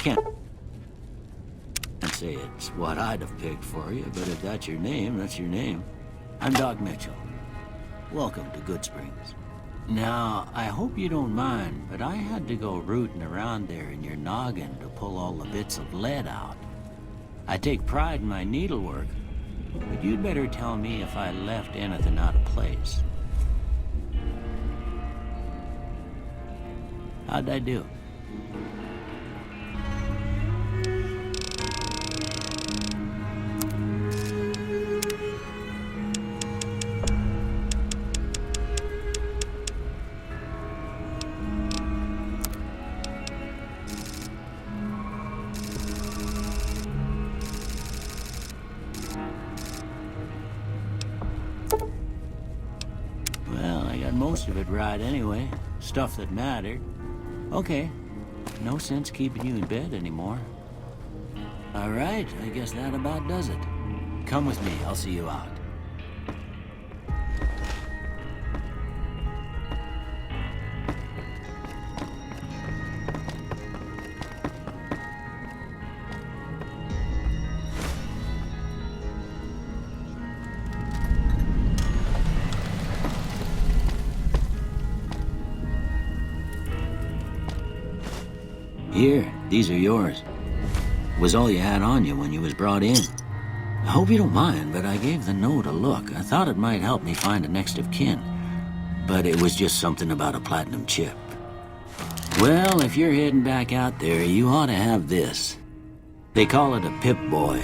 can't say it's what I'd have picked for you, but if that's your name, that's your name. I'm Doc Mitchell. Welcome to Good Springs. Now, I hope you don't mind, but I had to go rooting around there in your noggin to pull all the bits of lead out. I take pride in my needlework, but you'd better tell me if I left anything out of place. How'd I do? Well, I got most of it right anyway. Stuff that mattered. Okay. No sense keeping you in bed anymore. All right, I guess that about does it. Come with me, I'll see you out. Here, these are yours. Was all you had on you when you was brought in. I hope you don't mind, but I gave the note a look. I thought it might help me find a next of kin. But it was just something about a platinum chip. Well, if you're heading back out there, you ought to have this. They call it a Pip-Boy.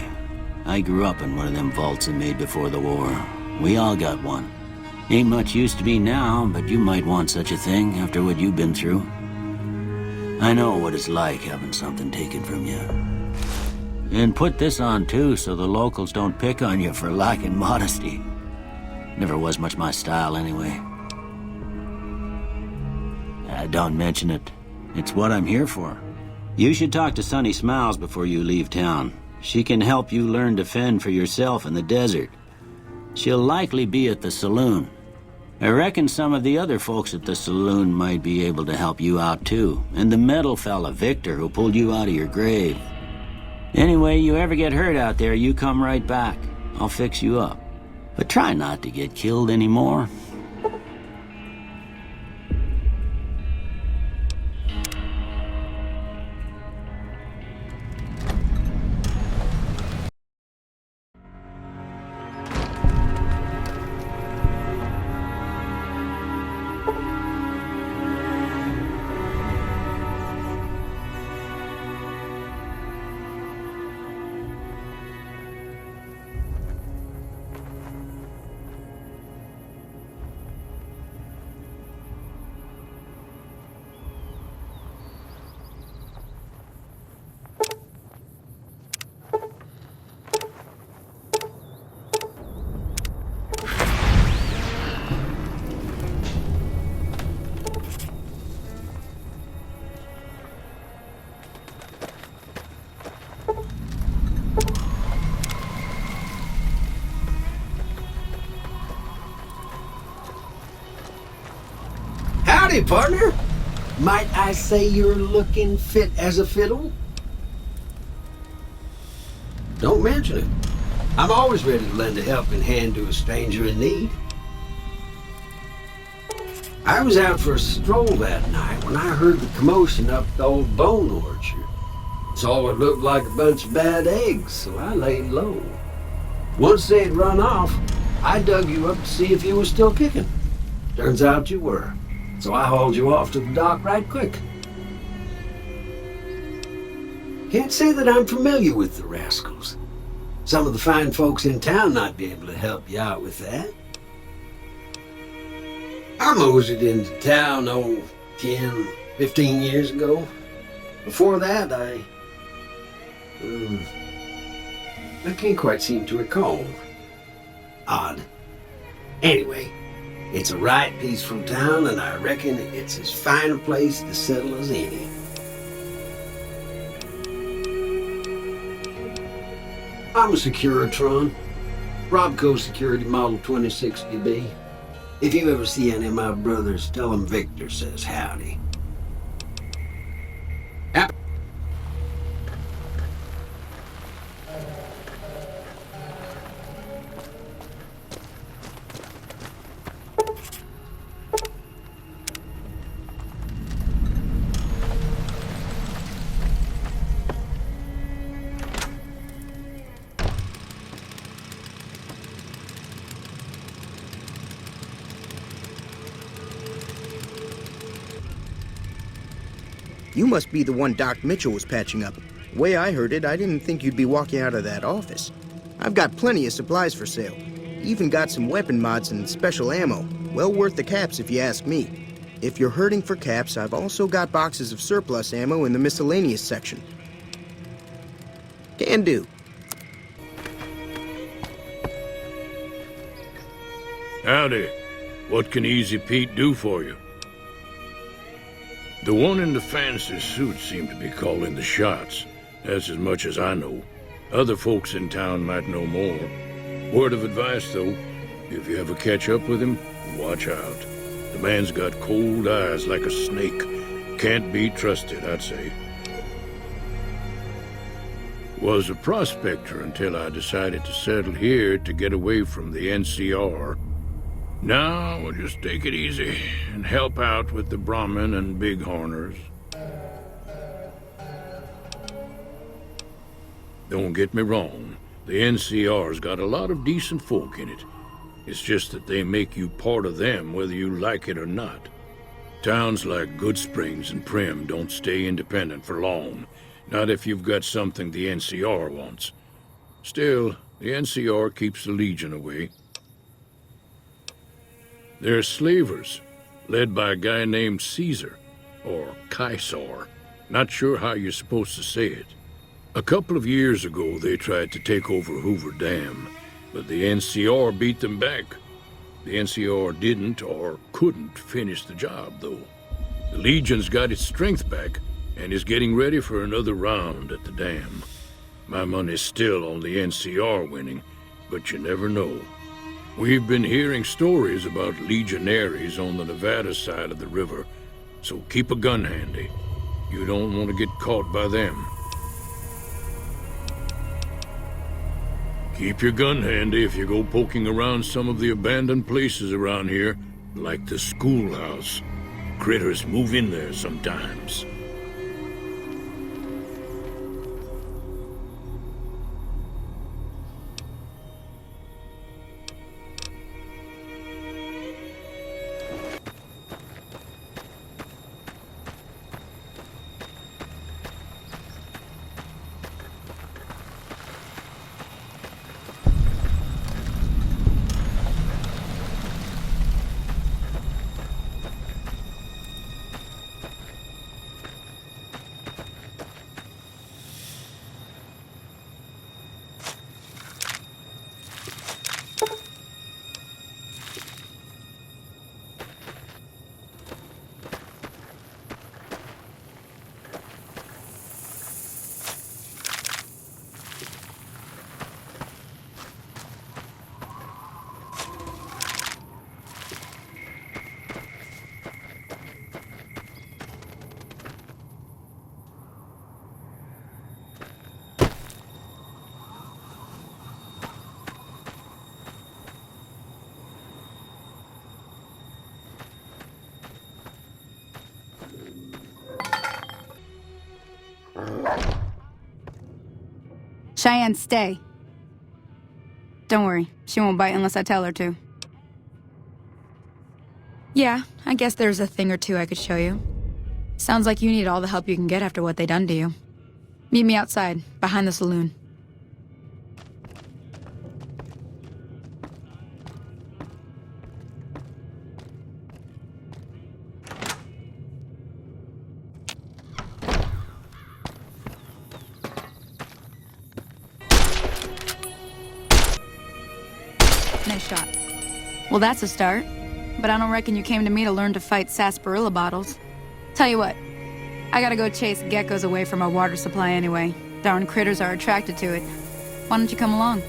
I grew up in one of them vaults they made before the war. We all got one. Ain't much use to me now, but you might want such a thing after what you've been through. I know what it's like having something taken from you. And put this on too, so the locals don't pick on you for lacking modesty. Never was much my style anyway. Don't mention it. It's what I'm here for. You should talk to Sunny Smiles before you leave town. She can help you learn to fend for yourself in the desert. She'll likely be at the saloon. I reckon some of the other folks at the saloon might be able to help you out too. And the metal fella, Victor, who pulled you out of your grave. Anyway, you ever get hurt out there, you come right back. I'll fix you up. But try not to get killed anymore. Howdy, partner. Might I say you're looking fit as a fiddle? Don't mention it. I'm always ready to lend a helping hand to a stranger in need. I was out for a stroll that night when I heard the commotion up the old bone orchard. Saw what looked like a bunch of bad eggs, so I laid low. Once they had run off, I dug you up to see if you were still kicking. Turns out you were. So I hauled you off to the dock right quick. Can't say that I'm familiar with the rascals. Some of the fine folks in town might be able to help you out with that. I moseyed into town, 10, 15 years ago. Before that, I can't quite seem to recall. Odd. Anyway, it's a right peaceful town, and I reckon it's as fine a place to settle as any. I'm a Securitron, Robco Security Model 2060B. If you ever see any of my brothers, tell them Victor says howdy. You must be the one Doc Mitchell was patching up. The way I heard it, I didn't think you'd be walking out of that office. I've got plenty of supplies for sale. Even got some weapon mods and special ammo. Well worth the caps if you ask me. If you're hurting for caps, I've also got boxes of surplus ammo in the miscellaneous section. Can do. Howdy. What can Easy Pete do for you? The one in the fancy suit seemed to be calling the shots. That's as much as I know. Other folks in town might know more. Word of advice, though, if you ever catch up with him, watch out. The man's got cold eyes like a snake. Can't be trusted, I'd say. Was a prospector until I decided to settle here to get away from the NCR. Now, we'll just take it easy and help out with the Brahmin and Bighorners. Don't get me wrong, the NCR's got a lot of decent folk in it. It's just that they make you part of them whether you like it or not. Towns like Good Springs and Primm don't stay independent for long, not if you've got something the NCR wants. Still, the NCR keeps the Legion away. They're slavers, led by a guy named Caesar, or Caesar. Not sure how you're supposed to say it. A couple of years ago, they tried to take over Hoover Dam, but the NCR beat them back. The NCR didn't or couldn't finish the job, though. The Legion's got its strength back and is getting ready for another round at the dam. My money's still on the NCR winning, but you never know. We've been hearing stories about legionaries on the Nevada side of the river, so keep a gun handy. You don't want to get caught by them. Keep your gun handy if you go poking around some of the abandoned places around here, like the schoolhouse. Critters move in there sometimes. Cheyenne, stay. Don't worry, she won't bite unless I tell her to. Yeah, I guess there's a thing or two I could show you. Sounds like you need all the help you can get after what they done to you. Meet me outside, behind the saloon. Nice shot. Well, that's a start. But I don't reckon you came to me to learn to fight sarsaparilla bottles. Tell you what, I gotta go chase geckos away from our water supply anyway. Darn critters are attracted to it. Why don't you come along?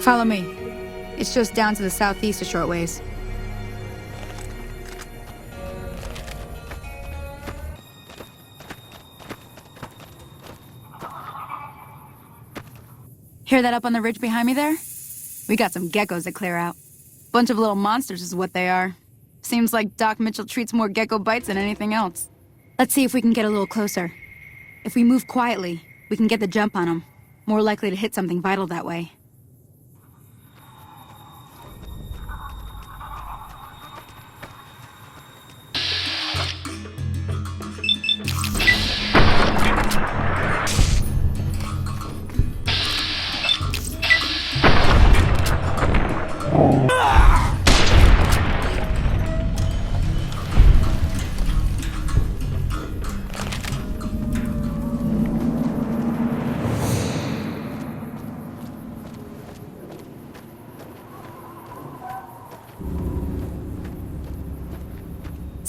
Follow me. It's just down to the southeast a short ways. Hear that up on the ridge behind me there? We got some geckos to clear out. Bunch of little monsters is what they are. Seems like Doc Mitchell treats more gecko bites than anything else. Let's see if we can get a little closer. If we move quietly, we can get the jump on them. More likely to hit something vital that way.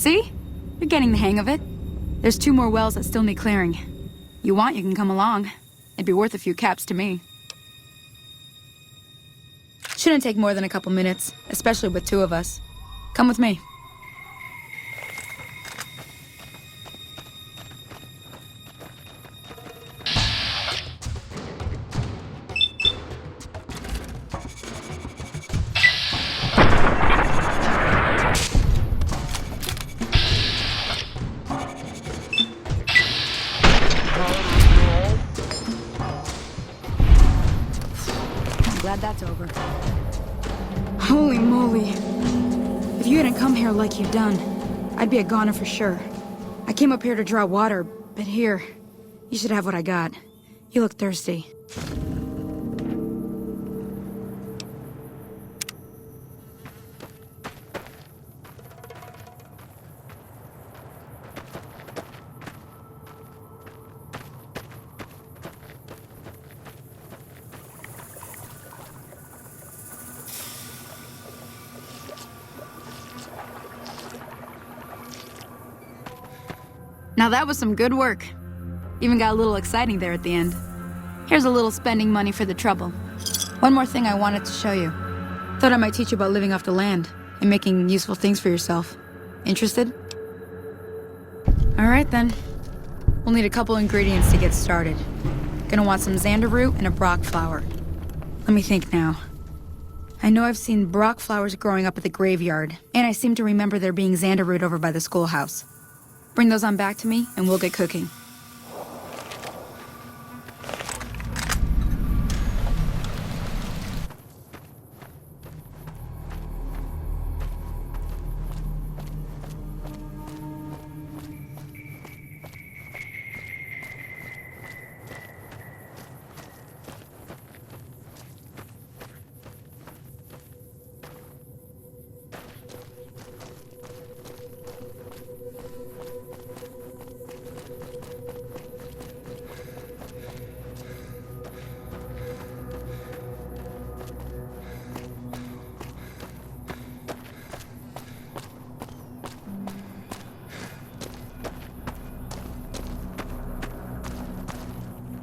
See? You're getting the hang of it. There's 2 more wells that still need clearing. You want, you can come along. It'd be worth a few caps to me. Shouldn't take more than a couple minutes, especially with 2 of us. Come with me. Glad that's over. Holy moly. If you hadn't come here like you've done, I'd be a goner for sure. I came up here to draw water, but here, you should have what I got. You look thirsty. Now that was some good work. Even got a little exciting there at the end. Here's a little spending money for the trouble. One more thing I wanted to show you. Thought I might teach you about living off the land and making useful things for yourself. Interested? All right then. We'll need a couple ingredients to get started. Gonna want some xander root and a brock flower. Let me think now. I know I've seen brock flowers growing up at the graveyard, and I seem to remember there being xander root over by the schoolhouse. Bring those on back to me, and we'll get cooking.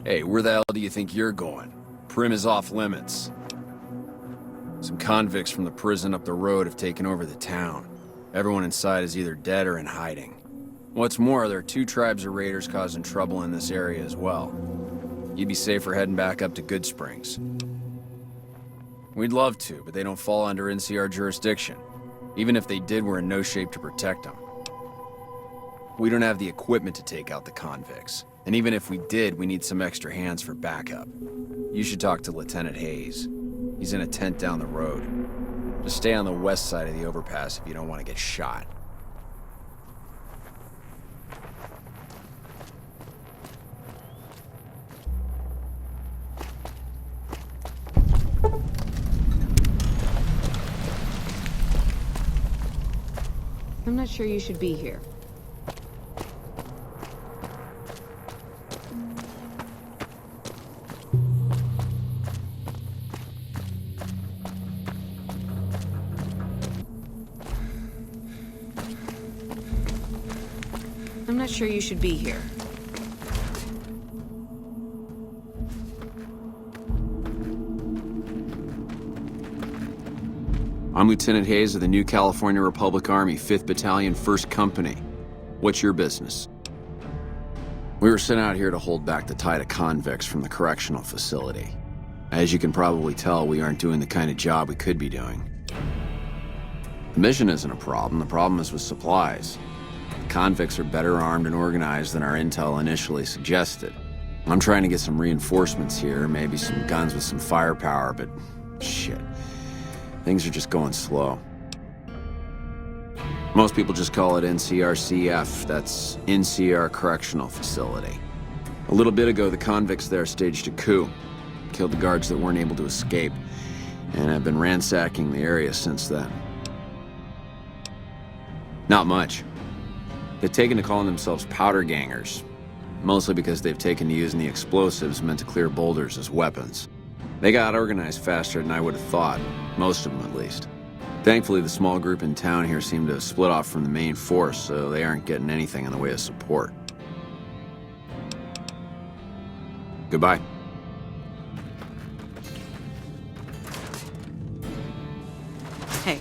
Hey, where the hell do you think you're going? Primm is off limits. Some convicts from the prison up the road have taken over the town. Everyone inside is either dead or in hiding. What's more, there are 2 tribes of raiders causing trouble in this area as well. You'd be safer heading back up to Good Springs. We'd love to, but they don't fall under NCR jurisdiction. Even if they did, we're in no shape to protect them. We don't have the equipment to take out the convicts. And even if we did, we need some extra hands for backup. You should talk to Lieutenant Hayes. He's in a tent down the road. Just stay on the west side of the overpass if you don't want to get shot. I'm not sure you should be here. I'm not sure you should be here. I'm Lieutenant Hayes of the New California Republic Army, 5th Battalion, 1st Company. What's your business? We were sent out here to hold back the tide of convicts from the correctional facility. As you can probably tell, we aren't doing the kind of job we could be doing. The mission isn't a problem. The problem is with supplies. The convicts are better armed and organized than our intel initially suggested. I'm trying to get some reinforcements here, maybe some guns with some firepower, but shit. Things are just going slow. Most people just call it NCRCF. That's NCR Correctional Facility. A little bit ago, the convicts there staged a coup. Killed the guards that weren't able to escape. And I've been ransacking the area since then. Not much. They've taken to calling themselves powder gangers. Mostly because they've taken to using the explosives meant to clear boulders as weapons. They got organized faster than I would have thought. Most of them, at least. Thankfully, the small group in town here seem to have split off from the main force, so they aren't getting anything in the way of support. Goodbye. Hey.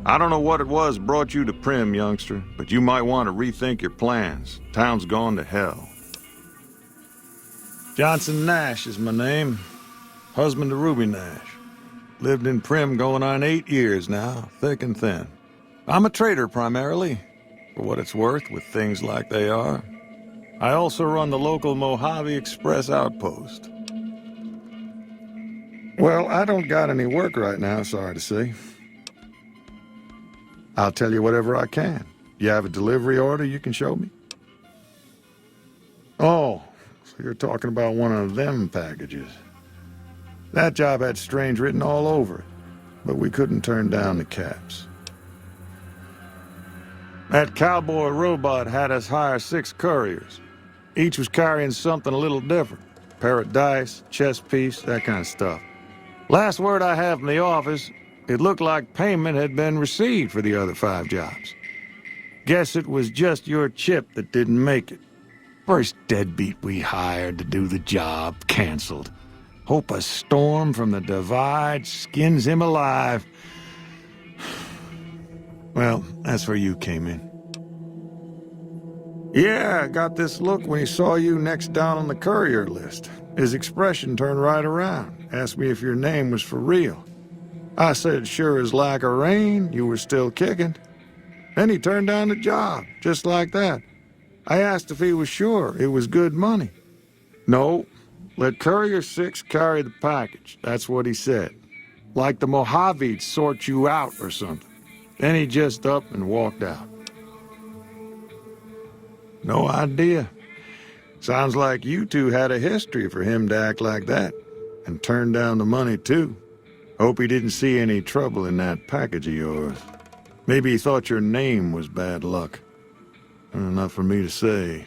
I don't know what it was brought you to Primm, youngster, but you might want to rethink your plans. Town's gone to hell. Johnson Nash is my name. Husband to Ruby Nash. Lived in Primm going on 8 years now, thick and thin. I'm a trader primarily, for what it's worth with things like they are. I also run the local Mojave Express outpost. Well, I don't got any work right now, sorry to say. I'll tell you whatever I can. You have a delivery order you can show me? Oh, so you're talking about one of them packages. That job had strange written all over it, but we couldn't turn down the caps. That cowboy robot had us hire 6 couriers. Each was carrying something a little different. Pair of dice, chess piece, that kind of stuff. Last word I have from the office, it looked like payment had been received for the other 5 jobs. Guess it was just your chip that didn't make it. First deadbeat we hired to do the job canceled. Hope a storm from the divide skins him alive. Well, that's where you came in. Yeah, I got this look when he saw you next down on the courier list. His expression turned right around, asked me if your name was for real. I said, sure as lack of rain, you were still kicking. Then he turned down the job, just like that. I asked if he was sure it was good money. No, let Courier 6 carry the package, that's what he said. Like the Mojave'd sort you out or something. Then he just up and walked out. No idea. Sounds like you two had a history for him to act like that, and turn down the money too. Hope he didn't see any trouble in that package of yours. Maybe he thought your name was bad luck. Not for me to say.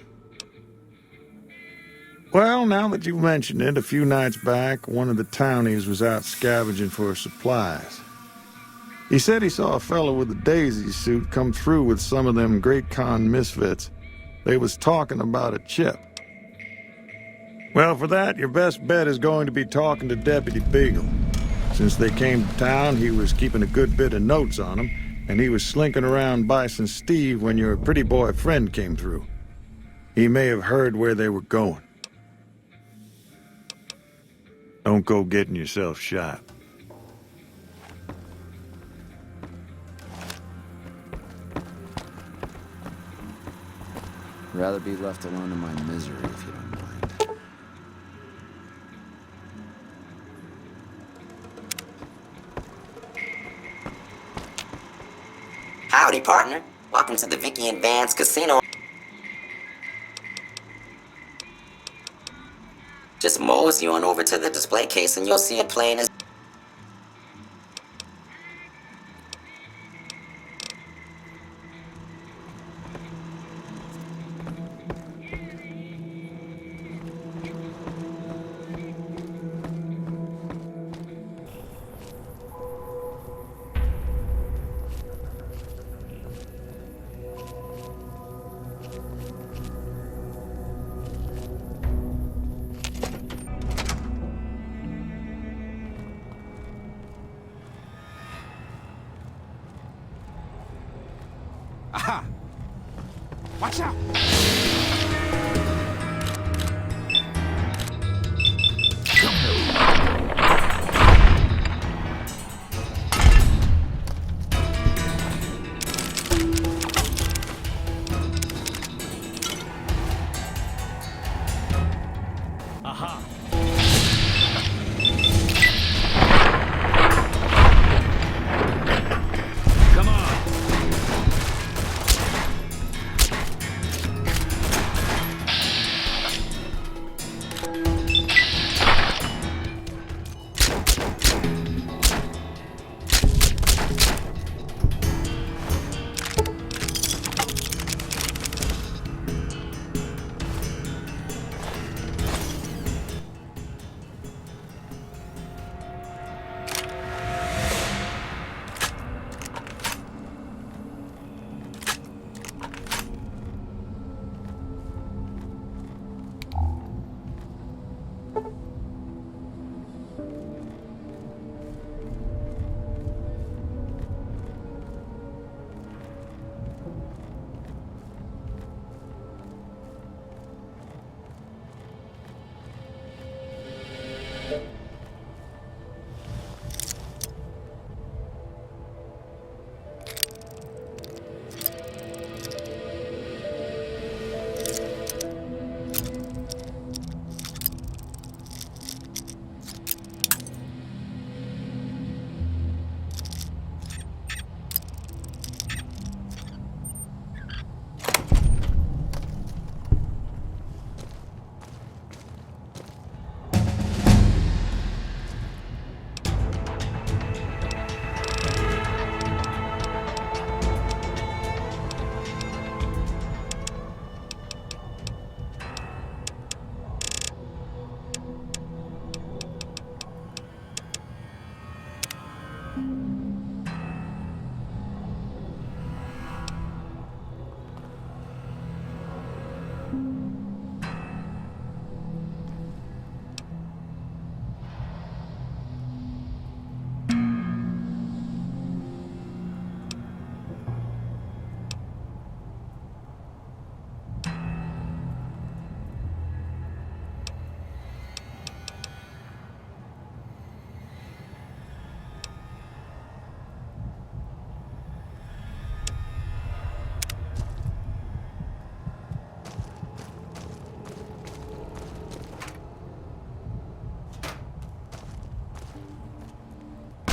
Well, now that you've mentioned it, a few nights back, one of the townies was out scavenging for supplies. He said he saw a fellow with a daisy suit come through with some of them Great Con misfits. They was talking about a chip. Well, for that, your best bet is going to be talking to Deputy Beagle. Since they came to town, he was keeping a good bit of notes on them, and he was slinking around Bison Steve when your pretty boy friend came through. He may have heard where they were going. Don't go getting yourself shot. Rather be left alone in my misery, if you don't mind. Howdy, partner. Welcome to the Vicky and Vance Casino. Just mosey on over to the display case and you'll see it plain as... Aha! Watch out! Aha! Come on!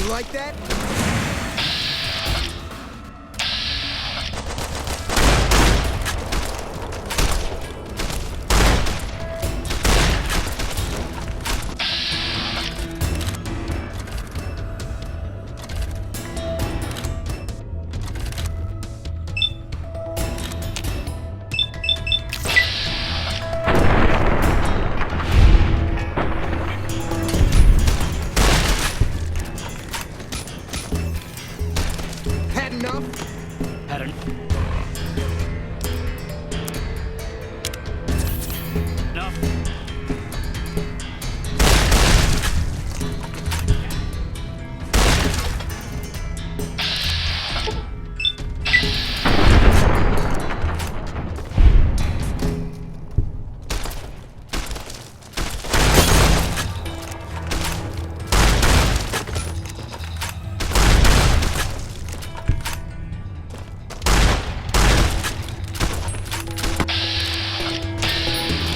You like that? Had enough? Had enough.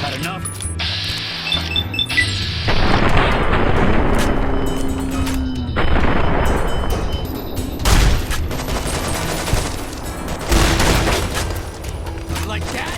Had enough. Like that?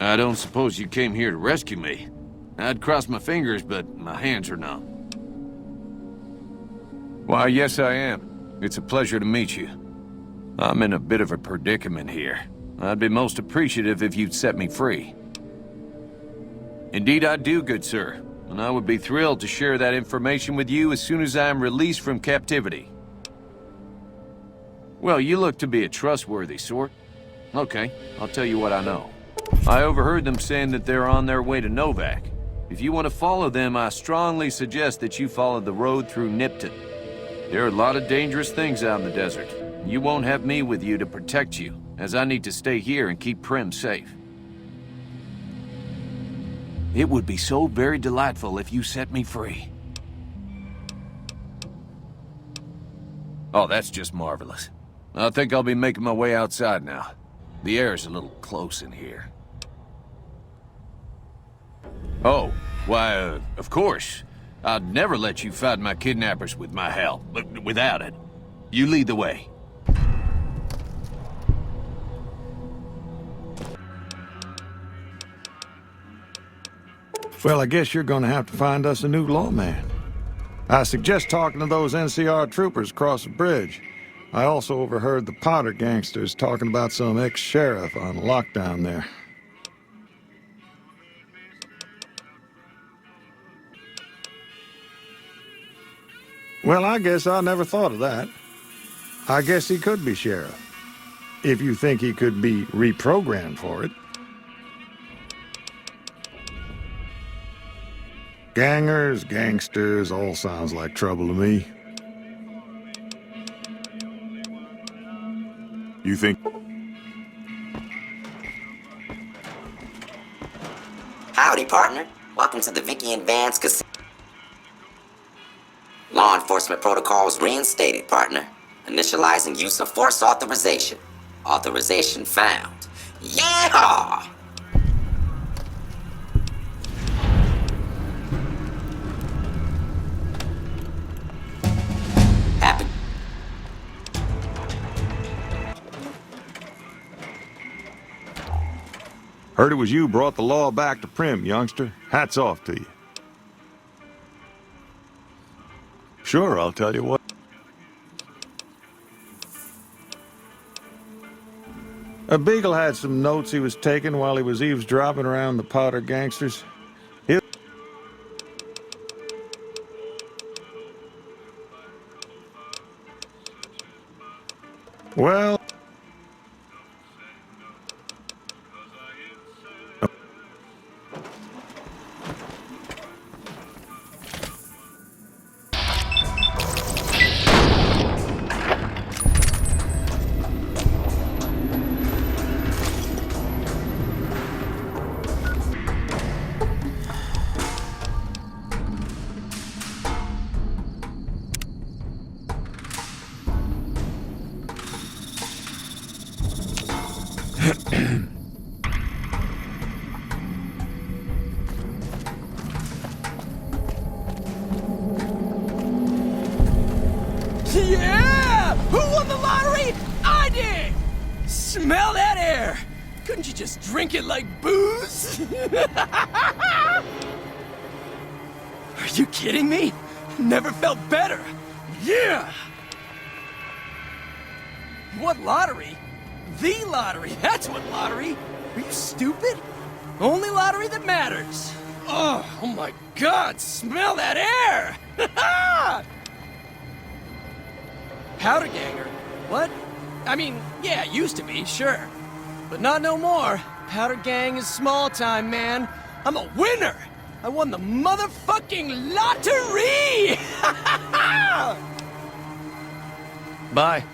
I don't suppose you came here to rescue me. I'd cross my fingers, but my hands are numb. Why, yes, I am. It's a pleasure to meet you. I'm in a bit of a predicament here. I'd be most appreciative if you'd set me free. Indeed I do, good sir. And I would be thrilled to share that information with you as soon as I am released from captivity. Well, you look to be a trustworthy sort. Okay, I'll tell you what I know. I overheard them saying that they're on their way to Novak. If you want to follow them, I strongly suggest that you follow the road through Nipton. There are a lot of dangerous things out in the desert. You won't have me with you to protect you, as I need to stay here and keep Primm safe. It would be so very delightful if you set me free. Oh, that's just marvelous. I think I'll be making my way outside now. The air's a little close in here. Oh, why, of course. I'd never let you find my kidnappers with my help, without it. You lead the way. Well, I guess you're gonna have to find us a new lawman. I suggest talking to those NCR troopers across the bridge. I also overheard the Potter gangsters talking about some ex-sheriff on lockdown there. Well, I guess I never thought of that. I guess he could be sheriff. If you think he could be reprogrammed for it. Gangers, gangsters, all sounds like trouble to me. You think... Howdy, partner. Welcome to the Vicky and Vance Casino. Law enforcement protocols reinstated, partner. Initializing use of force authorization. Authorization found. Yeah! Happen. Heard it was you brought the law back to Primm, youngster. Hats off to you. Sure, I'll tell you what. A Beagle had some notes he was taking while he was eavesdropping around the Potter gangsters. Well... Yeah! Who won the lottery? I did! Smell that air! Couldn't you just drink it like booze? Are you kidding me? Never felt better. Yeah! What lottery? The lottery, that's what lottery! Are you stupid? Only lottery that matters. Oh my God, smell that air! Powder ganger? What? I mean, yeah, it used to be, sure. But not no more. Powder gang is small time, man. I'm a winner! I won the motherfucking lottery! Bye.